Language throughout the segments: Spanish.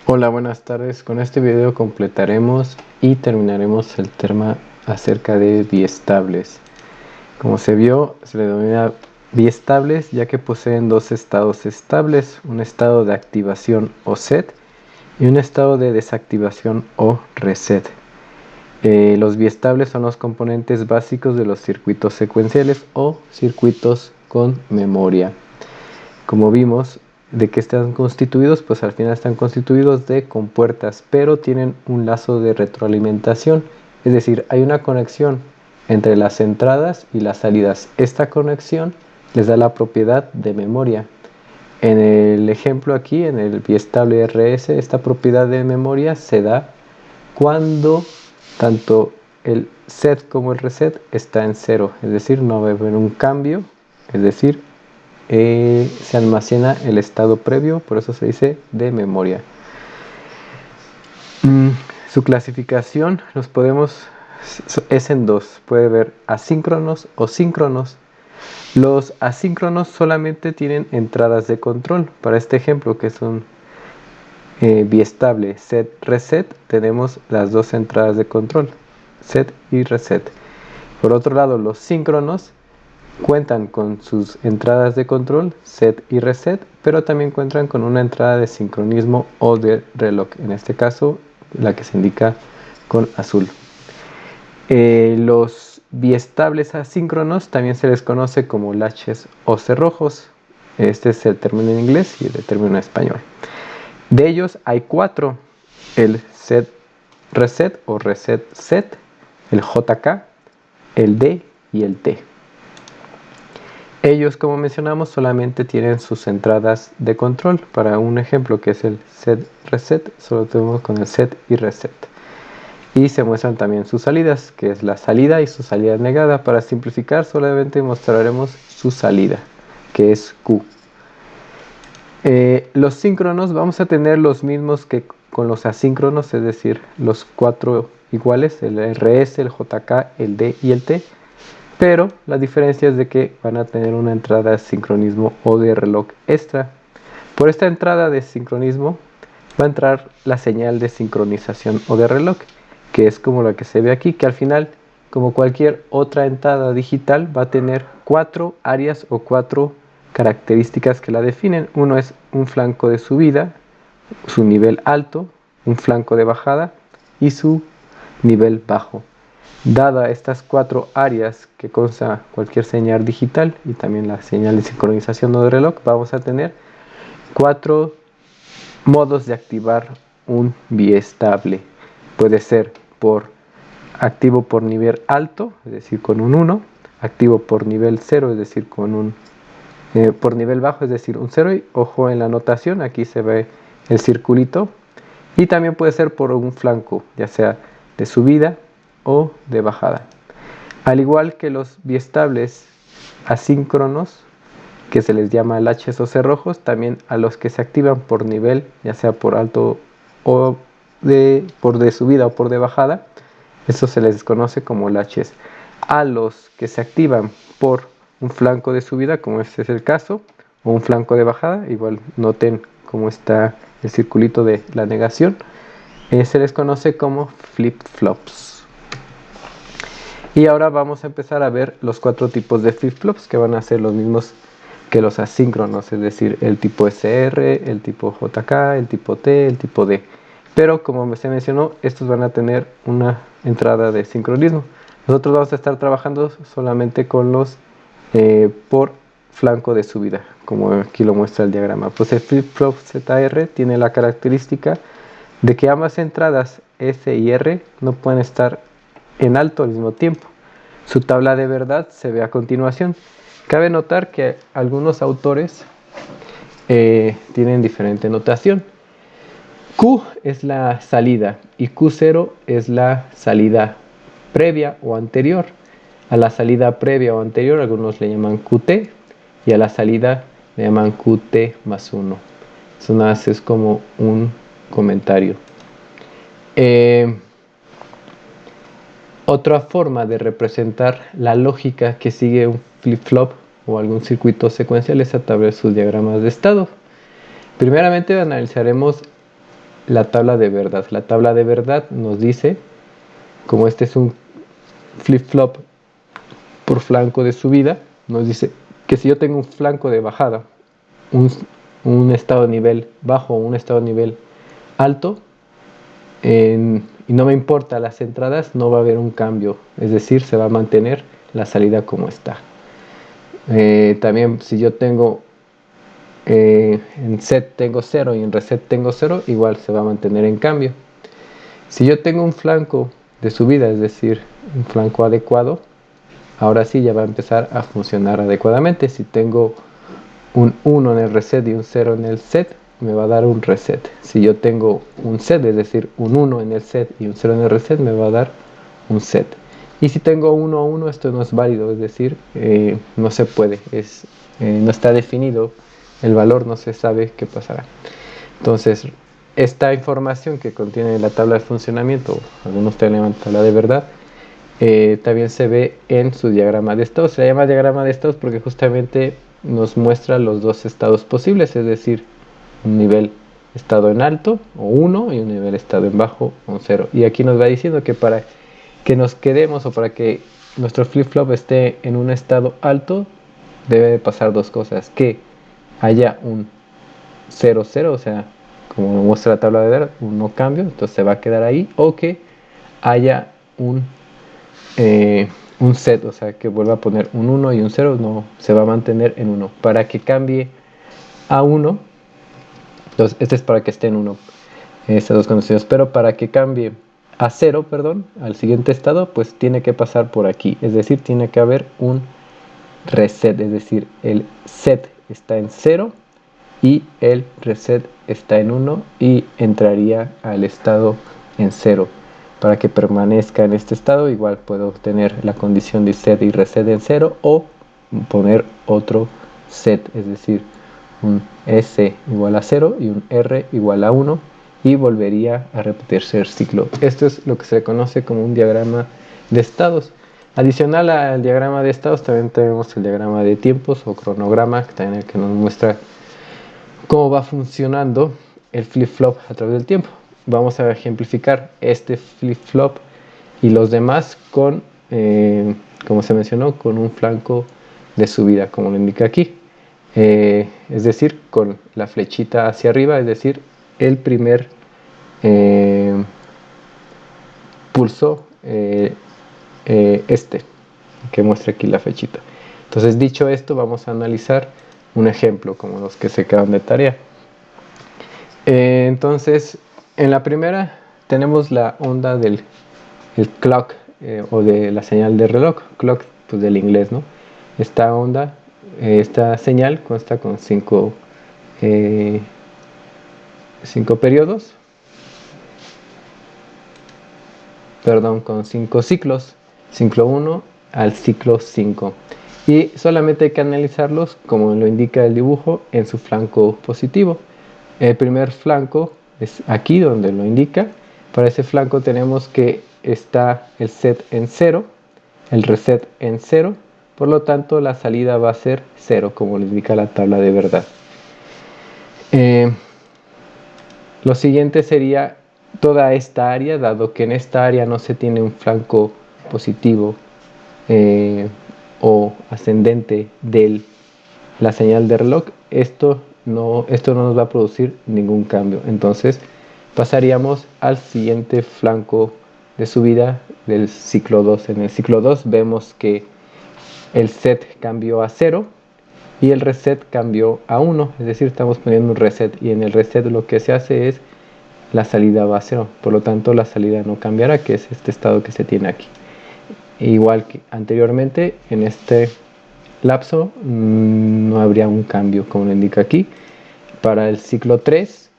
Hola, buenas tardes. Con este video completaremos y terminaremos el tema acerca de biestables. Como se vio, se le denomina biestables ya que poseen dos estados estables, un estado de activación o set y un estado de desactivación o reset. Los biestables son los componentes básicos de los circuitos secuenciales o circuitos con memoria. Como vimos, ¿de qué están constituidos? Pues al final están constituidos de compuertas, pero tienen un lazo de retroalimentación, es decir, hay una conexión entre las entradas y las salidas. Esta conexión les da la propiedad de memoria. En el ejemplo aquí, en el biestable RS, esta propiedad de memoria se da cuando tanto el set como el reset está en cero, es decir, no va a haber un cambio, es decir, se almacena el estado previo, por eso se dice de memoria. Su clasificación es en dos, puede haber asíncronos o síncronos. Los asíncronos solamente tienen entradas de control. Para este ejemplo, que es un biestable set reset, tenemos las dos entradas de control, set y reset. Por otro lado, los síncronos cuentan con sus entradas de control, set y reset, pero también cuentan con una entrada de sincronismo o de reloj, en este caso la que se indica con azul. Los biestables asíncronos también se les conoce como latches o cerrojos. Este es el término en inglés y el término en español. De ellos hay cuatro: el set reset o reset set, el JK, el D y el T. Ellos, como mencionamos, solamente tienen sus entradas de control. Para un ejemplo que es el set reset, solo tenemos con el set y reset. Y se muestran también sus salidas, que es la salida y su salida negada. Para simplificar, solamente mostraremos su salida, que es Q. Los síncronos vamos a tener los mismos que con los asíncronos, es decir, los cuatro iguales, el RS, el JK, el D y el T. Pero la diferencia es de que van a tener una entrada de sincronismo o de reloj extra. Por esta entrada de sincronismo va a entrar la señal de sincronización o de reloj, que es como la que se ve aquí, que al final, como cualquier otra entrada digital, va a tener cuatro áreas o cuatro características que la definen. Uno es un flanco de subida, su nivel alto, un flanco de bajada y su nivel bajo. Dada estas cuatro áreas que consta cualquier señal digital y también la señal de sincronización o de reloj, vamos a tener cuatro modos de activar un biestable. Puede ser activo por nivel alto, es decir, con un 1, activo por nivel 0, es decir, por nivel bajo, es decir, un 0, y ojo en la notación, aquí se ve el circulito, y también puede ser por un flanco, ya sea de subida o de bajada. Al igual que los biestables asíncronos, que se les llama latches o cerrojos, también a los que se activan por nivel, ya sea por alto o por de subida o por de bajada, eso se les conoce como latches. A los que se activan por un flanco de subida, como este es el caso, o un flanco de bajada, igual noten cómo está el circulito de la negación, se les conoce como flip-flops. Y ahora vamos a empezar a ver los cuatro tipos de flip-flops, que van a ser los mismos que los asíncronos, es decir, el tipo SR, el tipo JK, el tipo T, el tipo D. Pero como se mencionó, estos van a tener una entrada de sincronismo. Nosotros vamos a estar trabajando solamente con los por flanco de subida, como aquí lo muestra el diagrama. Pues el flip-flop ZR tiene la característica de que ambas entradas S y R no pueden estar en alto al mismo tiempo. Su tabla de verdad se ve a continuación. Cabe notar que algunos autores tienen diferente notación. Q es la salida y Q0 es la salida previa o anterior. A la salida previa o anterior algunos le llaman QT y a la salida le llaman QT más 1. Eso nada más es como un comentario. Otra forma de representar la lógica que sigue un flip-flop o algún circuito secuencial es a través de sus diagramas de estado. Primeramente analizaremos la tabla de verdad. La tabla de verdad nos dice, como este es un flip-flop por flanco de subida, nos dice que si yo tengo un flanco de bajada, un estado de nivel bajo o un estado de nivel alto, y no me importa las entradas, no va a haber un cambio, es decir, se va a mantener la salida como está. También si yo tengo en set tengo 0 y en reset tengo 0, igual se va a mantener en cambio. Si yo tengo un flanco de subida, es decir, un flanco adecuado, ahora sí ya va a empezar a funcionar adecuadamente. Si tengo un 1 en el reset y un 0 en el set, me va a dar un reset. Si yo tengo un set, es decir, un 1 en el set y un 0 en el reset, me va a dar un set. Y si tengo 1 a 1, esto no es válido, es decir, no se puede, no está definido el valor, no se sabe qué pasará. Entonces, esta información que contiene la tabla de funcionamiento, algunos te llaman tabla de verdad, también se ve en su diagrama de estados. Se llama diagrama de estados porque justamente nos muestra los dos estados posibles, es decir, un nivel estado en alto o 1 y un nivel estado en bajo o 0. Y aquí nos va diciendo que para que nos quedemos o para que nuestro flip-flop esté en un estado alto, debe pasar dos cosas: que haya un 0, 0, o sea, como muestra la tabla de ver, un no cambio, entonces se va a quedar ahí, o que haya un set, o sea, que vuelva a poner un 1 y un 0, no, se va a mantener en 1. Para que cambie a 1, entonces este es para que esté en 1, estas dos condiciones, pero para que cambie a 0, perdón, al siguiente estado, pues tiene que pasar por aquí, es decir, tiene que haber un reset, es decir, el set está en 0 y el reset está en 1 y entraría al estado en 0. Para que permanezca en este estado, igual puedo obtener la condición de set y reset en 0 o poner otro set, es decir, un S igual a 0 y un R igual a 1, y volvería a repetirse el ciclo. Esto es lo que se conoce como un diagrama de estados. Adicional al diagrama de estados, también tenemos el diagrama de tiempos o cronograma, que también que nos muestra cómo va funcionando el flip-flop a través del tiempo. Vamos a ejemplificar este flip-flop y los demás con, como se mencionó, con un flanco de subida, como lo indica aquí. Es decir, con la flechita hacia arriba, es decir, el primer pulso que muestra aquí la flechita. Entonces, dicho esto, vamos a analizar un ejemplo como los que se quedan de tarea. Entonces, en la primera tenemos la onda del clock o de la señal de reloj. Clock, pues del inglés, ¿no? Esta onda, esta señal consta con 5 periodos, perdón, con 5 ciclos, ciclo 1 al ciclo 5. Y solamente hay que analizarlos, como lo indica el dibujo, en su flanco positivo. El primer flanco es aquí donde lo indica. Para ese flanco tenemos que está el set en 0, el reset en 0, por lo tanto la salida va a ser 0, como lo indica la tabla de verdad. Lo siguiente sería toda esta área, dado que en esta área no se tiene un flanco positivo o ascendente de la señal de reloj, esto no nos va a producir ningún cambio. Entonces pasaríamos al siguiente flanco de subida del ciclo 2. En el ciclo 2 vemos que el set cambió a 0 y el reset cambió a 1, es decir, estamos poniendo un reset, y en el reset lo que se hace es la salida va a 0, por lo tanto la salida no cambiará, que es este estado que se tiene aquí. Igual que anteriormente, en este lapso no habría un cambio, como lo indica aquí. Para el ciclo 3,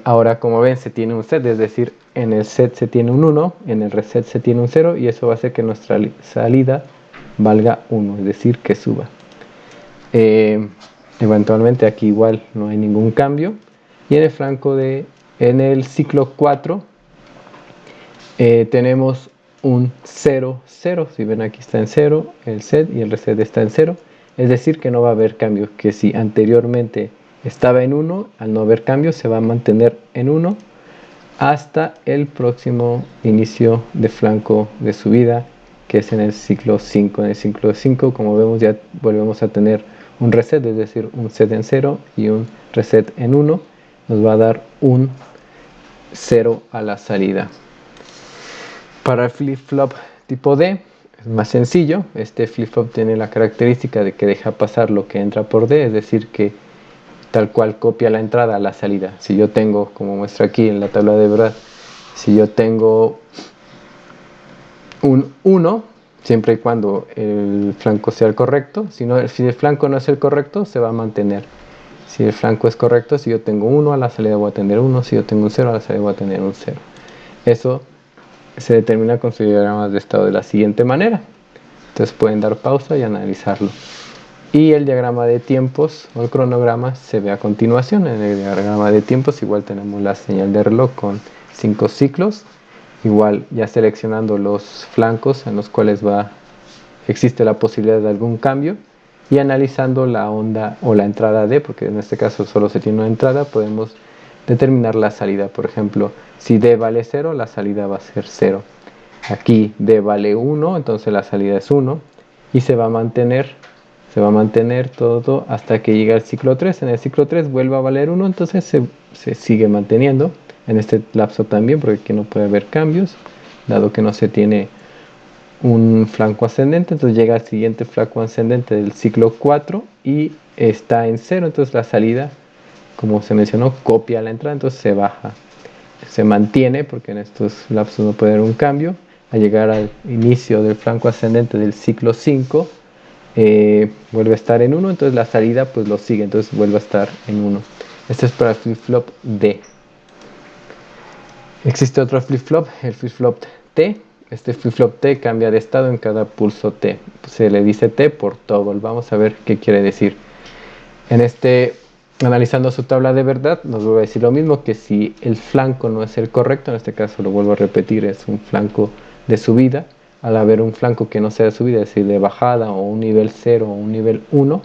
ahora como ven se tiene un set, es decir, en el set se tiene un 1, en el reset se tiene un 0, y eso va a hacer que nuestra salida valga 1, es decir, que suba. Eventualmente aquí igual no hay ningún cambio, y en el flanco en el ciclo 4 tenemos un 0, 0, si ven aquí está en 0 el set y el reset está en 0, es decir que no va a haber cambio, que si anteriormente estaba en 1, al no haber cambio se va a mantener en 1, hasta el próximo inicio de flanco de subida, que es en el ciclo 5. En el ciclo 5, como vemos, ya volvemos a tener un reset, es decir, un set en 0 y un reset en 1. Nos va a dar un 0 a la salida. Para el flip-flop tipo D es más sencillo. Este flip-flop tiene la característica de que deja pasar lo que entra por D, es decir, que tal cual copia la entrada a la salida. Si yo tengo, como muestra aquí en la tabla de verdad, si yo tengo un 1, siempre y cuando el flanco sea el correcto, si el flanco no es el correcto, se va a mantener. Si el flanco es correcto, si yo tengo 1 a la salida voy a tener 1, si yo tengo un 0 a la salida voy a tener un 0. Eso se determina con sus diagramas de estado de la siguiente manera. Entonces pueden dar pausa y analizarlo. Y el diagrama de tiempos o el cronograma se ve a continuación. En el diagrama de tiempos igual tenemos la señal de reloj con 5 ciclos. Igual ya seleccionando los flancos en los cuales existe la posibilidad de algún cambio. Y analizando la onda o la entrada D, porque en este caso solo se tiene una entrada, podemos determinar la salida. Por ejemplo, si D vale 0, la salida va a ser 0. Aquí D vale 1, entonces la salida es 1. Y se va a mantener todo hasta que llegue al ciclo 3. En el ciclo 3 vuelve a valer 1, entonces se sigue manteniendo. En este lapso también, porque aquí no puede haber cambios, dado que no se tiene un flanco ascendente. Entonces llega al siguiente flanco ascendente del ciclo 4 y está en 0, entonces la salida, como se mencionó, copia la entrada, entonces se baja, se mantiene, porque en estos lapsos no puede haber un cambio. Al llegar al inicio del flanco ascendente del ciclo 5, vuelve a estar en 1, entonces la salida pues lo sigue, entonces vuelve a estar en 1. Este es para el flip-flop D. Existe otro flip-flop, el flip-flop T. Este flip-flop T cambia de estado en cada pulso T. Se le dice T por toggle. Vamos a ver qué quiere decir. Analizando su tabla de verdad, nos vuelve a decir lo mismo, que si el flanco no es el correcto, en este caso lo vuelvo a repetir, es un flanco de subida. Al haber un flanco que no sea de subida, es decir, de bajada o un nivel 0 o un nivel 1,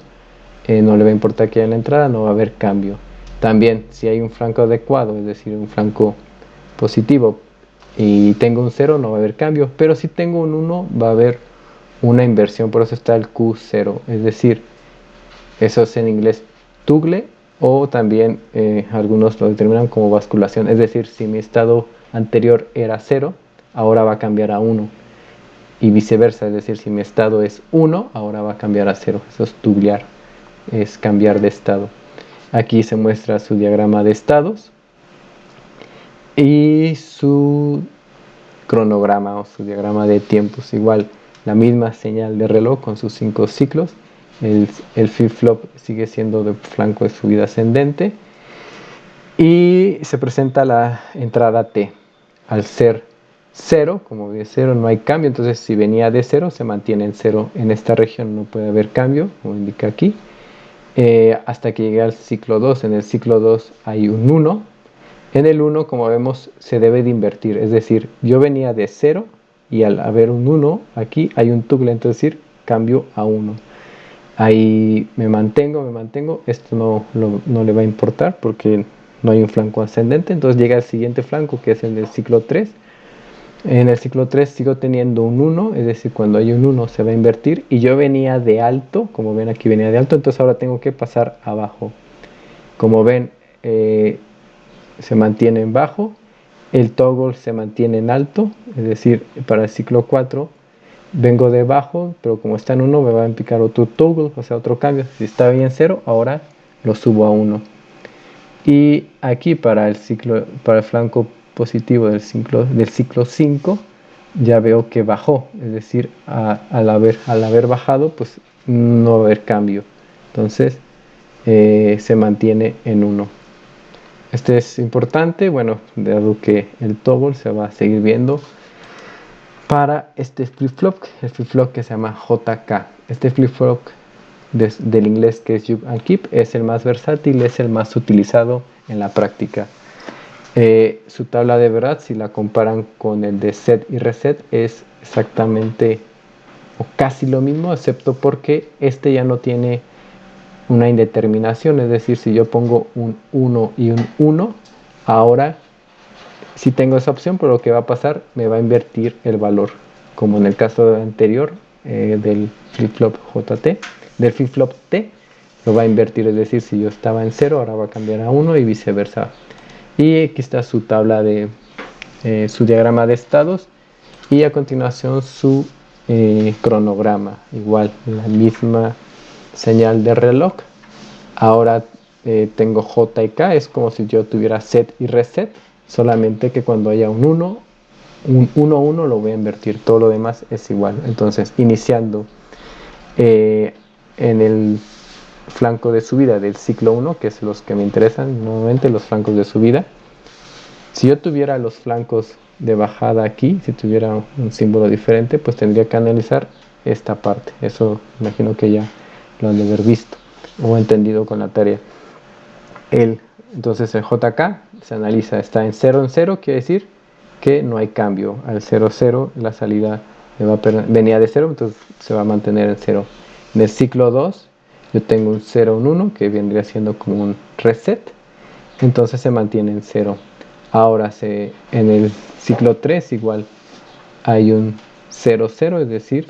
no le va a importar que haya la entrada, no va a haber cambio. También, si hay un flanco adecuado, es decir, un flanco positivo, y tengo un 0, no va a haber cambio. Pero si tengo un 1, va a haber una inversión, por eso está el Q0. Es decir, eso es en inglés toggle, o también algunos lo determinan como basculación. Es decir, si mi estado anterior era 0, ahora va a cambiar a 1. Y viceversa, es decir, si mi estado es 1, ahora va a cambiar a 0. Eso es tuglear, es cambiar de estado. Aquí se muestra su diagrama de estados y su cronograma o su diagrama de tiempos. Igual, la misma señal de reloj con sus 5 ciclos. El flip-flop sigue siendo de flanco de subida ascendente. Y se presenta la entrada T. Al ser 0, como ve 0, no hay cambio. Entonces, si venía de 0, se mantiene en 0. En esta región no puede haber cambio, como indica aquí. Hasta que llegue al ciclo 2. En el ciclo 2 hay un 1. En el 1, como vemos, se debe de invertir. Es decir, yo venía de 0 y al haber un 1 aquí hay un toggle, es decir, cambio a 1. Ahí me mantengo. Esto no le va a importar porque no hay un flanco ascendente. Entonces llega el siguiente flanco, que es el del ciclo 3. En el ciclo 3 sigo teniendo un 1, es decir, cuando hay un 1 se va a invertir. Y yo venía de alto, como ven aquí venía de alto, entonces ahora tengo que pasar abajo. Como ven, se mantiene en bajo. El toggle se mantiene en alto, es decir, para el ciclo 4 vengo de bajo, pero como está en 1 me va a implicar otro toggle, o sea, otro cambio. Si estaba bien 0, ahora lo subo a 1. Y aquí para el flanco positivo del ciclo 5, ya veo que bajó, es decir, al haber bajado, pues no va a haber cambio. Entonces se mantiene en 1. Este es importante, bueno, dado que el toggle se va a seguir viendo para este flip-flop, el flip-flop que se llama JK. Este flip-flop del inglés, que es Juke and Keep, es el más versátil, es el más utilizado en la práctica. Su tabla de verdad, si la comparan con el de set y reset, es exactamente o casi lo mismo, excepto porque este ya no tiene una indeterminación. Es decir, si yo pongo un 1 y un 1, ahora si tengo esa opción, pero lo que va a pasar, me va a invertir el valor, como en el caso anterior del flip-flop JT, del flip-flop T, lo va a invertir, es decir, si yo estaba en 0, ahora va a cambiar a 1 y viceversa. Y aquí está su tabla de su diagrama de estados y a continuación su cronograma, igual la misma señal de reloj. Ahora tengo J y K, es como si yo tuviera set y reset, solamente que cuando haya un 1, un 1, 1 lo voy a invertir, todo lo demás es igual. Entonces, iniciando en el flanco de subida del ciclo 1, que es los que me interesan, nuevamente los flancos de subida. Si yo tuviera los flancos de bajada aquí, si tuviera un símbolo diferente, pues tendría que analizar esta parte. Eso imagino que ya lo han de haber visto o entendido con la tarea. Entonces el JK se analiza, está en 0, quiere decir que no hay cambio. Al 0, 0 la salida venía de 0, entonces se va a mantener en 0. En el ciclo 2 yo tengo un 0, un 1, que vendría siendo como un reset, entonces se mantiene en 0. Ahora en el ciclo 3 igual hay un 0, 0, es decir,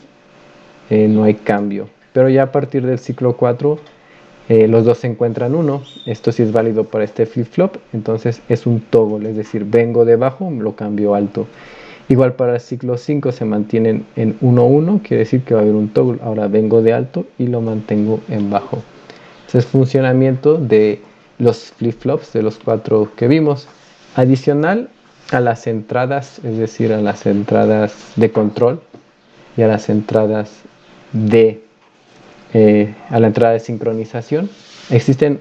no hay cambio. Pero ya a partir del ciclo 4 los dos se encuentran 1. Esto sí es válido para este flip-flop, entonces es un toggle, es decir, vengo de bajo, lo cambio alto. Igual para el ciclo 5 se mantienen en 1, 1, quiere decir que va a haber un toggle. Ahora vengo de alto y lo mantengo en bajo. Ese es funcionamiento de los flip-flops, de los 4 que vimos. Adicional a las entradas, es decir, a las entradas de control y a las entradas a la entrada de sincronización, existen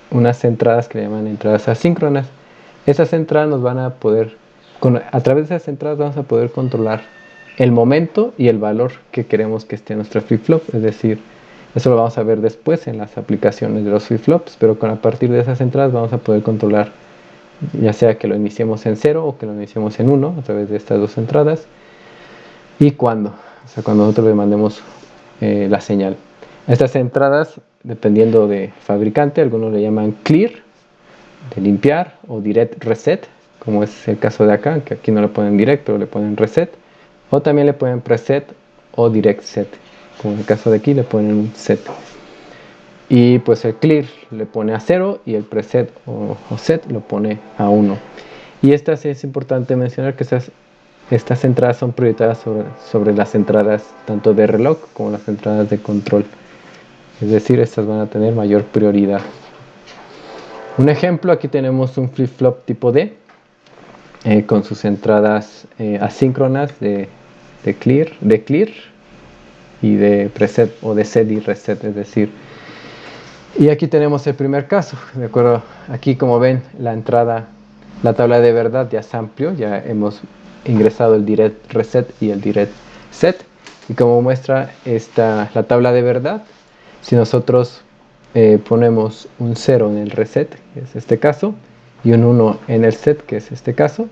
unas entradas que le llaman entradas asíncronas. Esas entradas nos van a poder, a través de esas entradas vamos a poder controlar el momento y el valor que queremos que esté en nuestro flip-flop, es decir, eso lo vamos a ver después en las aplicaciones de los flip-flops, pero a partir de esas entradas vamos a poder controlar ya sea que lo iniciemos en 0 o que lo iniciemos en 1 a través de estas dos entradas y cuándo, o sea, cuando nosotros le mandemos la señal. Estas entradas, dependiendo de fabricante, algunos le llaman clear, de limpiar, o direct reset, como es el caso de acá, que aquí no le ponen direct, pero le ponen reset, o también le ponen preset o direct set, como en el caso de aquí le ponen un set. Y pues el clear le pone a 0 y el preset o set lo pone a 1. Y es importante mencionar que estas entradas son prioritarias sobre las entradas tanto de reloj como las entradas de control. Es decir, estas van a tener mayor prioridad. Un ejemplo, aquí tenemos un flip-flop tipo D con sus entradas asíncronas de clear y de preset o de set y reset, es decir. Y aquí tenemos el primer caso, de acuerdo. Aquí, como ven, la tabla de verdad ya es amplio, ya hemos ingresado el direct reset y el direct set. Y como muestra la tabla de verdad, si nosotros ponemos un 0 en el reset, que es este caso, y un 1 en el set, que es este caso,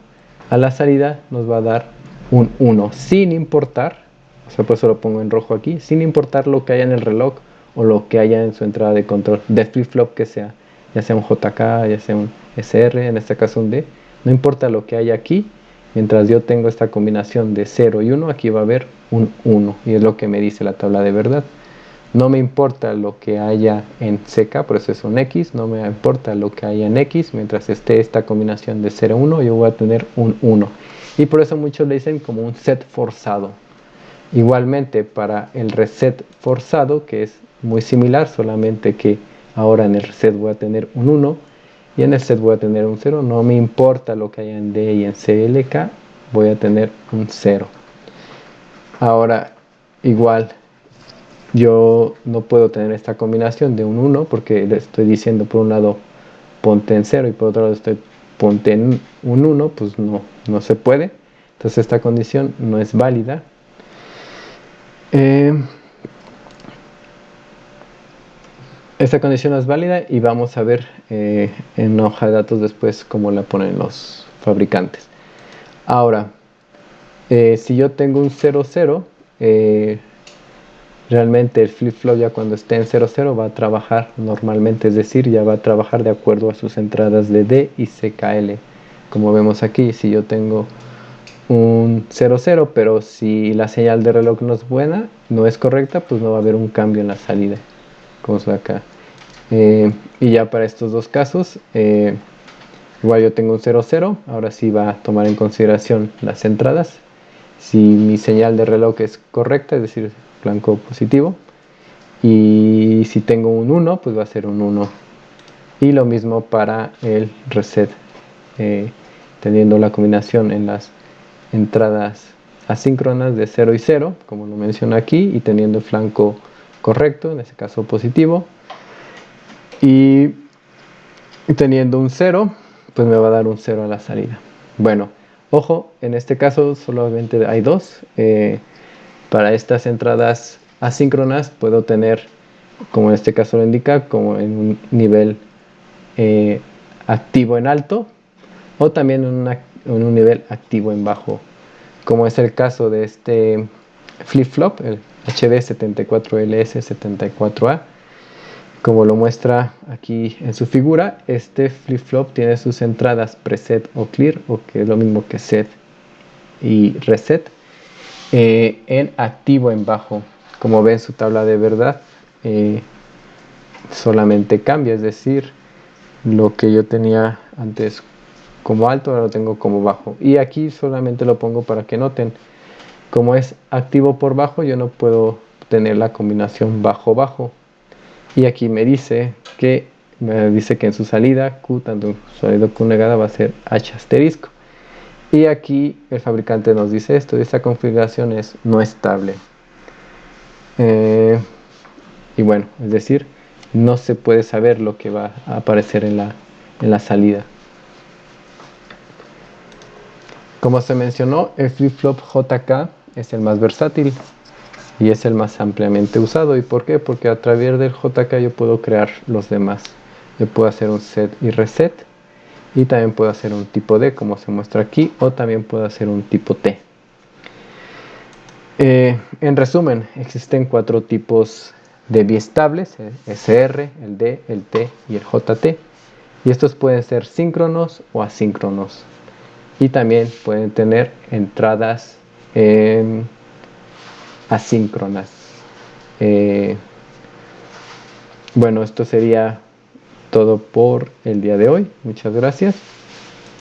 a la salida nos va a dar un 1, sin importar, o sea, por eso lo pongo en rojo aquí, sin importar lo que haya en el reloj o lo que haya en su entrada de control, de flip-flop que sea, ya sea un JK, ya sea un SR, en este caso un D, no importa lo que haya aquí, mientras yo tengo esta combinación de 0 y 1, aquí va a haber un 1, y es lo que me dice la tabla de verdad. No me importa lo que haya en CK, por eso es un X, no me importa lo que haya en X, mientras esté esta combinación de 0 y 1, yo voy a tener un 1. Y por eso muchos le dicen como un set forzado. Igualmente para el reset forzado, que es muy similar, solamente que ahora en el reset voy a tener un 1 y en el set voy a tener un 0. No me importa lo que haya en D y en CLK, voy a tener un 0. Ahora, igual, yo no puedo tener esta combinación de un 1 porque le estoy diciendo por un lado ponte en 0 y por otro lado ponte en un 1, pues no se puede. Entonces esta condición no es válida. Esta condición no es válida y vamos a ver en hoja de datos después cómo la ponen los fabricantes. Ahora, si yo tengo un 0, 0, realmente el flip-flop ya cuando esté en 0, 0 va a trabajar normalmente, es decir, ya va a trabajar de acuerdo a sus entradas de D y CKL. como vemos aquí, si yo tengo un 00, pero si la señal de reloj no es buena, no es correcta, pues no va a haber un cambio en la salida, como es acá. Y ya para estos dos casos, igual yo tengo un 00, ahora sí va a tomar en consideración las entradas. Si mi señal de reloj es correcta, es decir, blanco positivo, y si tengo un 1, pues va a ser un 1. Y lo mismo para el reset, teniendo la combinación en las entradas asíncronas de 0 y 0, como lo menciono aquí, y teniendo el flanco correcto, en este caso positivo, y teniendo un 0, pues me va a dar un 0 a la salida. Bueno, ojo, en este caso solamente hay dos. Para estas entradas asíncronas puedo tener, como en este caso lo indica, como en un nivel activo en alto, o también en un nivel activo en bajo, como es el caso de este flip-flop, el HD74LS74A. Como lo muestra aquí en su figura, este flip-flop tiene sus entradas preset o clear, o que es lo mismo que set y reset, en activo en bajo. Como ven, su tabla de verdad solamente cambia, es decir, lo que yo tenía antes como alto ahora lo tengo como bajo, y aquí solamente lo pongo para que noten, como es activo por bajo, yo no puedo tener la combinación bajo bajo, y aquí me dice que en su salida Q, tanto en su salida Q negada, va a ser H asterisco, y aquí el fabricante nos dice esto: esta configuración es no estable. Y bueno, es decir, no se puede saber lo que va a aparecer en la salida. Como se mencionó, el flip-flop JK es el más versátil y es el más ampliamente usado. ¿Y por qué? Porque a través del JK yo puedo crear los demás. Yo puedo hacer un set y reset, y también puedo hacer un tipo D, como se muestra aquí, o también puedo hacer un tipo T. En resumen, existen 4 tipos de biestables: el SR, el D, el T y el JT. Y estos pueden ser síncronos o asíncronos. Y también pueden tener entradas asíncronas. Bueno, esto sería todo por el día de hoy. Muchas gracias.